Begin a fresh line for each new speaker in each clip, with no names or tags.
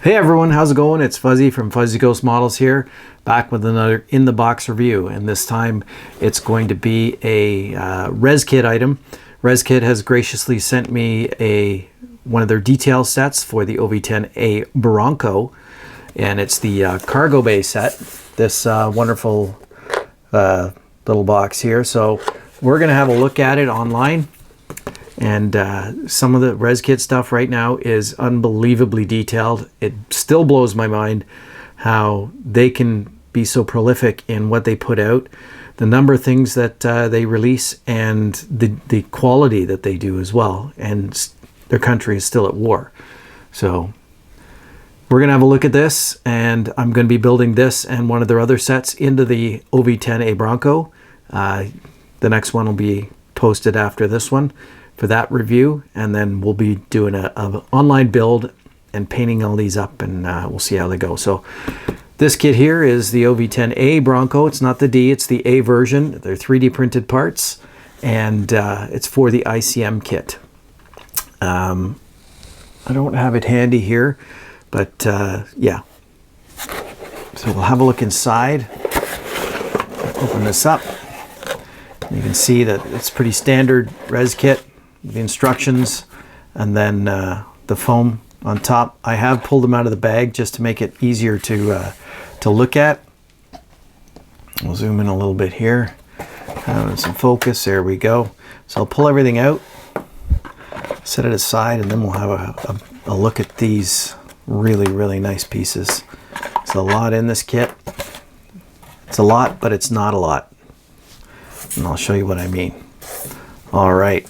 Hey everyone, how's it going? It's Fuzzy from Fuzzy Ghost Models here, back with another in the box review, and this time it's going to be a Reskit item. Reskit has graciously sent me one of their detail sets for the OV-10A Bronco, and it's the Cargo Bay set, this wonderful little box here. So we're going to have a look at it online. And some of the Reskit stuff right now is unbelievably detailed. It still blows my mind how they can be so prolific in what they put out, the number of things that they release, and the quality that they do as well. And their country is still at war. So we're going to have a look at this, and I'm going to be building this and one of their other sets into the OV-10A Bronco. The next one will be posted after this one for that review, and then we'll be doing an online build and painting all these up, and we'll see how they go. So this kit here is the OV-10A Bronco. It's not the D, it's the A version. They're 3D printed parts, and it's for the ICM kit. I don't have it handy here, but yeah. So we'll have a look inside. Open this up. You can see that it's pretty standard Reskit. The instructions, and then the foam on top. I have pulled them out of the bag just to make it easier to look at. We'll zoom in a little bit here. Some focus. There we go. So I'll pull everything out, set it aside, and then we'll have a look at these really nice pieces. There's a lot in this kit. It's a lot, but it's not a lot. And I'll show you what I mean. All right.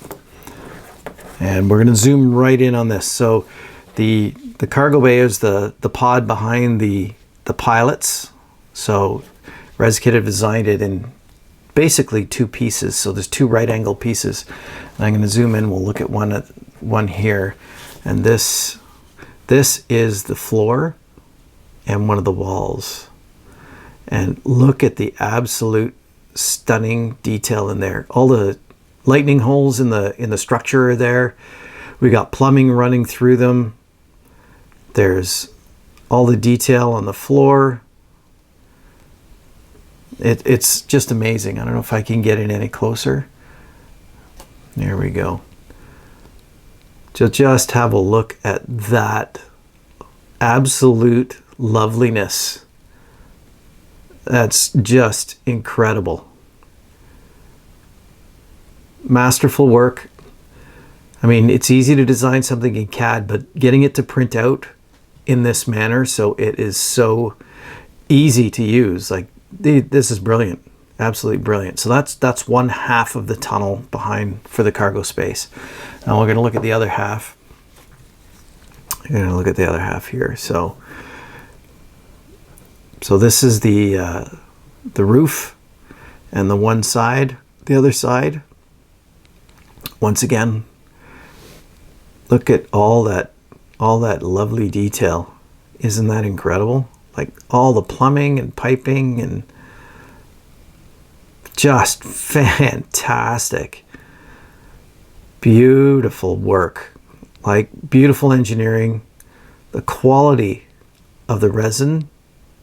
And we're going to zoom right in on this. So the cargo bay is the pod behind the pilots. So Reskit have designed it in basically two pieces. So there's two right angle pieces. And I'm going to zoom in. We'll look at one here. And this is the floor and one of the walls. And look at the absolute stunning detail in there. All the lightning holes in the structure are there. We got plumbing running through them. There's all the detail on the floor. It's just amazing. I don't know if I can get it any closer. There we go. So just have a look at that absolute loveliness. That's just incredible. Masterful work. I mean, it's easy to design something in CAD, but getting it to print out in this manner, so it is so easy to use. Like, this is brilliant, absolutely brilliant. So that's one half of the tunnel behind for the cargo space. Now we're going to look at the other half. We're going to look at the other half here. So this is the roof, and the one side, the other side. Once again, look at all that lovely detail. Isn't that incredible? Like all the plumbing and piping, and just fantastic. Beautiful work. Like beautiful engineering. The quality of the resin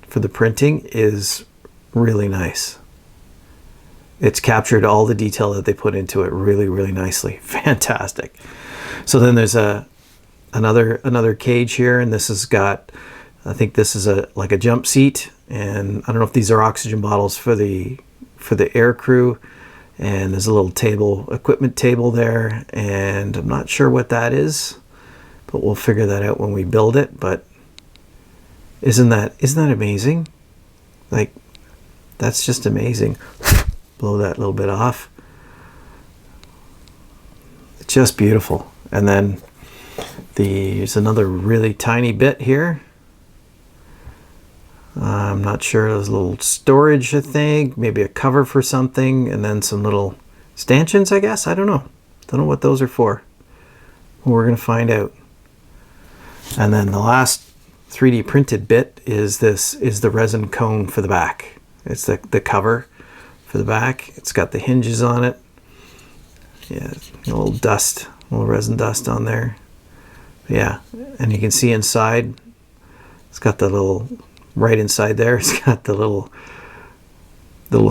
for the printing is really nice. It's captured all the detail that they put into it really nicely. Fantastic. So then there's another cage here, and this has got, I think this is like a jump seat, and I don't know if these are oxygen bottles for the air crew. And there's a little equipment table there, and I'm not sure what that is, but we'll figure that out when we build it. But isn't that amazing? Like, that's just amazing. Blow that little bit off. It's just beautiful. And then there's another really tiny bit here. I'm not sure. There's a little storage, I think, maybe a cover for something, and then some little stanchions, I guess. I don't know. Don't know what those are for. We're going to find out. And then the last 3D printed bit is the resin cone for the back. It's the cover for the back. It's got the hinges on it. Yeah, a little dust, a little resin dust on there. Yeah, and you can see inside got the little, right inside there, it's got the little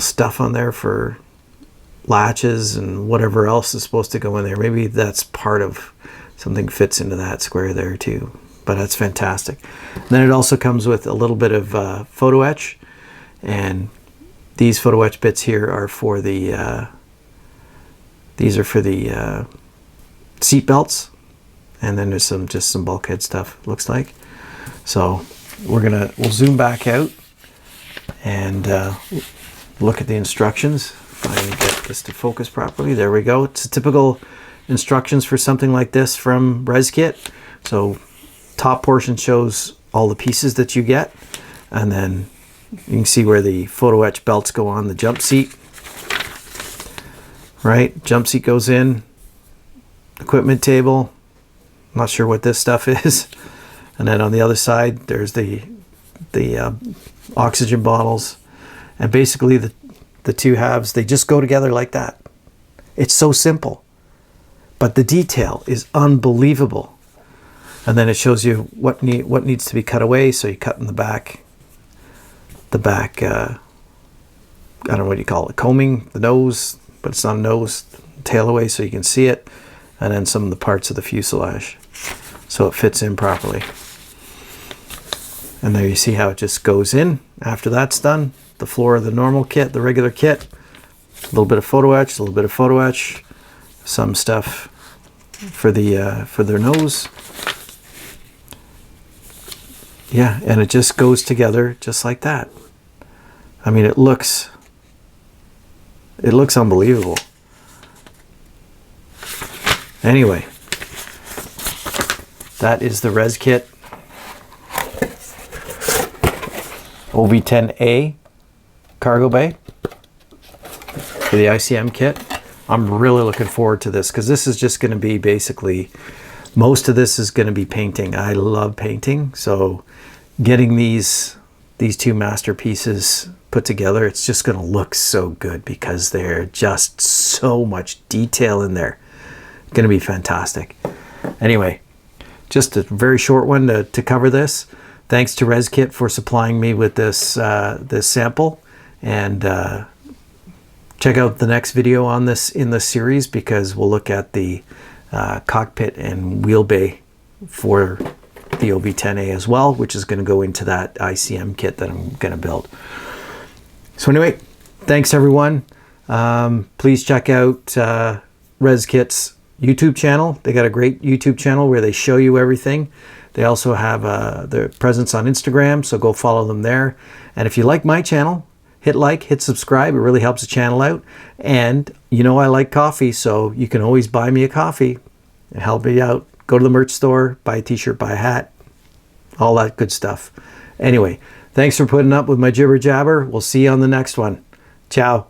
stuff on there for latches and whatever else is supposed to go in there. Maybe that's part of something fits into that square there too, but that's fantastic. And then it also comes with a little bit of photo etch, and these photo etch bits here are for the these are for the seat belts, and then there's just some bulkhead stuff, looks like. So we'll zoom back out and look at the instructions. If I can get this to focus properly. There we go. It's a typical instructions for something like this from Reskit. So top portion shows all the pieces that you get, and then you can see where the photo etch belts go on the jump seat. Right, jump seat goes in, equipment table, not sure what this stuff is, and then on the other side there's the oxygen bottles, and basically the two halves, they just go together like that. It's so simple, but the detail is unbelievable. And then it shows you what needs to be cut away. So you cut in the back I don't know what you call it, combing, the nose, but it's not a nose, tail away so you can see it, and then some of the parts of the fuselage so it fits in properly. And there you see how it just goes in. After that's done, the floor of the normal kit, the regular kit, a little bit of photo etch, a little bit of photo etch, some stuff for their nose. Yeah, and it just goes together just like that. I mean, it looks unbelievable. Anyway, that is the Reskit OV-10A Cargo Bay for the ICM kit. I'm really looking forward to this because this is just going to be basically, most of this is going to be painting. I love painting, so getting these two masterpieces put together, it's just going to look so good because they're just so much detail in there. Going to be fantastic. Anyway, just a very short one to cover this. Thanks to Reskit for supplying me with this this sample, and check out the next video on this in this series, because we'll look at the cockpit and wheel bay for the OV-10A as well, which is going to go into that ICM kit that I'm going to build. So anyway, thanks everyone. Please check out Reskit's YouTube channel. They got a great YouTube channel where they show you everything. They also have their presence on Instagram, so go follow them there. And if you like my channel, hit like, hit subscribe. It really helps the channel out. And you know I like coffee, so you can always buy me a coffee and help me out. Go to the merch store, buy a t-shirt, buy a hat, all that good stuff. Anyway, thanks for putting up with my jibber jabber. We'll see you on the next one. Ciao.